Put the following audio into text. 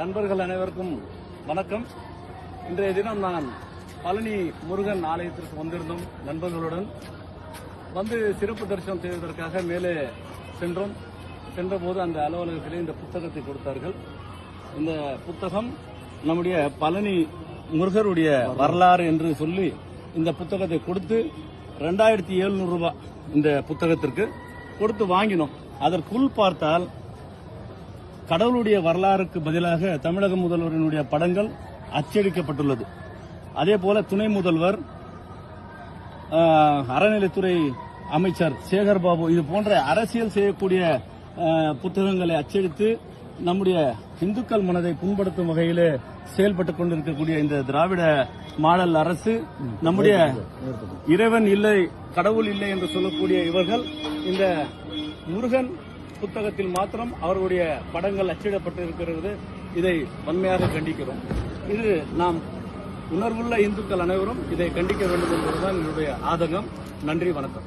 நண்பர்கள் அனைவருக்கும் வணக்கம். இன்றைய தினம் நான் பழனி முருகன் ஆலயத்திற்கு வந்திருந்தோம். நண்பர்களுடன் வந்து சிறப்பு தரிசனம் செய்வதற்காக மேலே சென்றபோது அந்த அலுவலகத்திலே இந்த புத்தகத்தை கொடுத்தார்கள். இந்த புத்தகம் நம்முடைய பழனி முருகருடைய வரலாறு என்று சொல்லி இந்த புத்தகத்தை கொடுத்து 2700 ரூபாய் இந்த புத்தகத்திற்கு கொடுத்து வாங்கினோம். அதற்குள் பார்த்தால் கடவுளுடைய வரலாறுக்கு பதிலாக தமிழக முதல்வரினுடைய படங்கள் அச்சடிக்கப்பட்டுள்ளது. அதே போல துணை முதல்வர், அறநிலைத்துறை அமைச்சர் சேகர் பாபு இது போன்ற அரசியல் செய்யக்கூடிய புத்தகங்களை அச்சடித்து நம்முடைய இந்துக்கள் மனதை புண்படுத்தும் வகையிலே செயல்பட்டுக் கொண்டிருக்கக்கூடிய இந்த திராவிட மாடல் அரசு, நம்முடைய இறைவன் இல்லை கடவுள் இல்லை என்று சொல்லக்கூடிய இவர்கள் இந்த முருகன் புத்தகத்தில் மாத்திரம் அவர்களுடைய படங்கள் அச்சிடப்பட்டிருக்கிறது. இதை வன்மையாக கண்டிக்கிறோம். இது நாம் உணர்வுள்ள இந்துக்கள் அனைவரும் இதை கண்டிக்க வேண்டும் என்பதுதான் என்னுடைய ஆதங்கம். நன்றி, வணக்கம்.